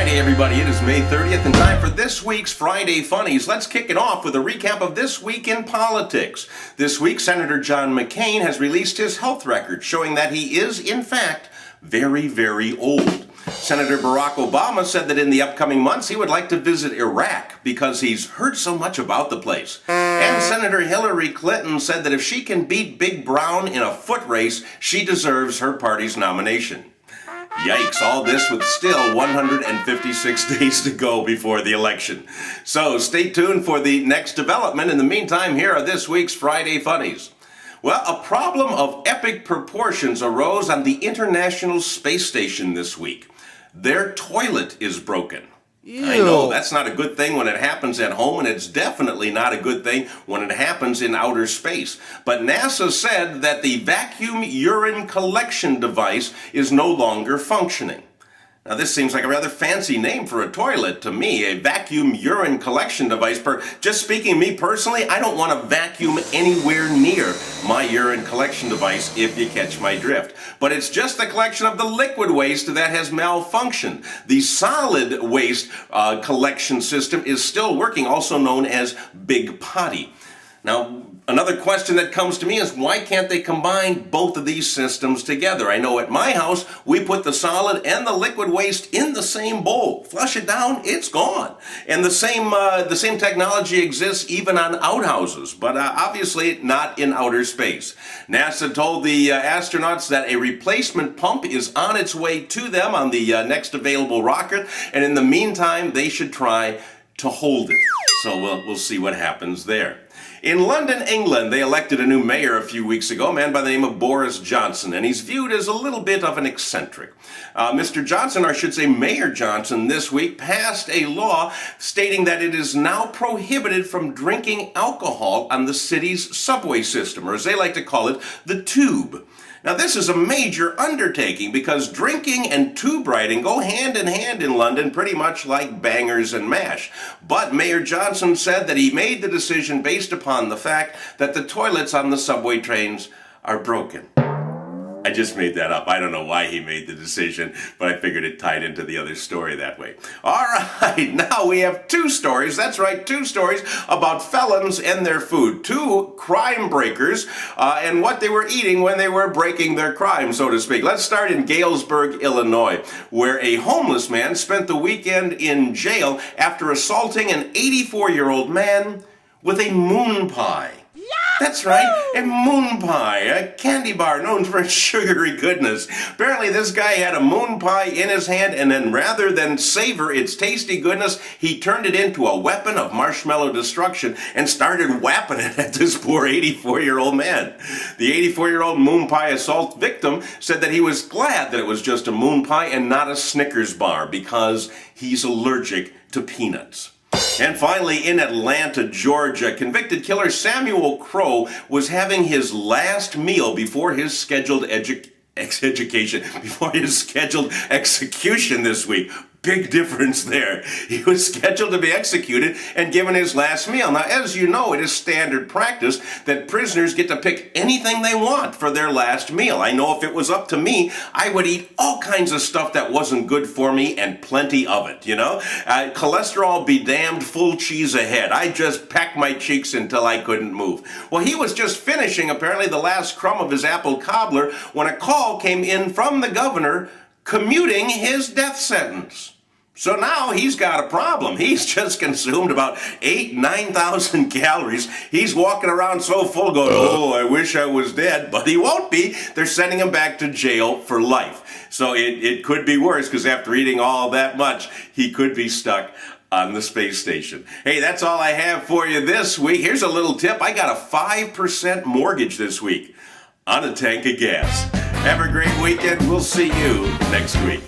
Friday, everybody. It is May 30th and time for this week's Friday Funnies. Let's kick it off with a recap of this week in politics. This week, Senator John McCain has released his health record, showing that he is, in fact, very, very old. Senator Barack Obama said that in the upcoming months he would like to visit Iraq because he's heard so much about the place. And Senator Hillary Clinton said that if she can beat Big Brown in a foot race, she deserves her party's nomination. Yikes, all this with still 156 days to go before the election. So stay tuned for the next development. In the meantime, here are this week's Friday Funnies. Well, a problem of epic proportions arose on the International Space Station this week. Their toilet is broken. Ew. I know, that's not a good thing when it happens at home, and it's definitely not a good thing when it happens in outer space. But NASA said that the vacuum urine collection device is no longer functioning. Now, this seems like a rather fancy name for a toilet to me, a vacuum urine collection device. Just speaking me personally, I don't want to vacuum anywhere near my urine collection device, if you catch my drift. But it's just the collection of the liquid waste that has malfunctioned. The solid waste collection system is still working, also known as Big Potty. Now, another question that comes to me is why can't they combine both of these systems together? I know at my house, we put the solid and the liquid waste in the same bowl. Flush it down, it's gone. And the same technology exists even on outhouses, but obviously not in outer space. NASA told the astronauts that a replacement pump is on its way to them on the next available rocket, and in the meantime, they should try to hold it. So we'll see what happens there. In London, England, they elected a new mayor a few weeks ago, a man by the name of Boris Johnson, and he's viewed as a little bit of an eccentric. Mr. Johnson, or I should say Mayor Johnson, this week passed a law stating that it is now prohibited from drinking alcohol on the city's subway system, or as they like to call it, the tube. Now, this is a major undertaking because drinking and tube riding go hand in hand in London, pretty much like bangers and mash. But Mayor Johnson said that he made the decision based upon the fact that the toilets on the subway trains are broken. I just made that up. I don't know why he made the decision, but I figured it tied into the other story that way. All right, now we have two stories. That's right, two stories about felons and their food. Two crime breakers and what they were eating when they were breaking their crime, so to speak. Let's start in Galesburg, Illinois, where a homeless man spent the weekend in jail after assaulting an 84-year-old man with a moon pie. That's right, a moon pie, a candy bar known for its sugary goodness. Apparently this guy had a moon pie in his hand, and then rather than savor its tasty goodness, he turned it into a weapon of marshmallow destruction and started whapping it at this poor 84-year-old man. The 84-year-old moon pie assault victim said that he was glad that it was just a moon pie and not a Snickers bar because he's allergic to peanuts. And finally, in Atlanta, Georgia, convicted killer Samuel Crowe was having his last meal before his scheduled execution this week. Big difference there. He was scheduled to be executed and given his last meal. Now, as you know, it is standard practice that prisoners get to pick anything they want for their last meal. I know if it was up to me, I would eat all kinds of stuff that wasn't good for me and plenty of it, you know? Cholesterol be damned, full cheese ahead. I just packed my cheeks until I couldn't move. Well, he was just finishing, apparently, the last crumb of his apple cobbler when a call came in from the governor commuting his death sentence. So now he's got a problem. He's just consumed about 9,000 calories. He's walking around so full going, oh, I wish I was dead, but he won't be. They're sending him back to jail for life. So it could be worse because after eating all that much, he could be stuck on the space station. Hey, that's all I have for you this week. Here's a little tip. I got a 5% mortgage this week on a tank of gas. Have a great weekend. We'll see you next week.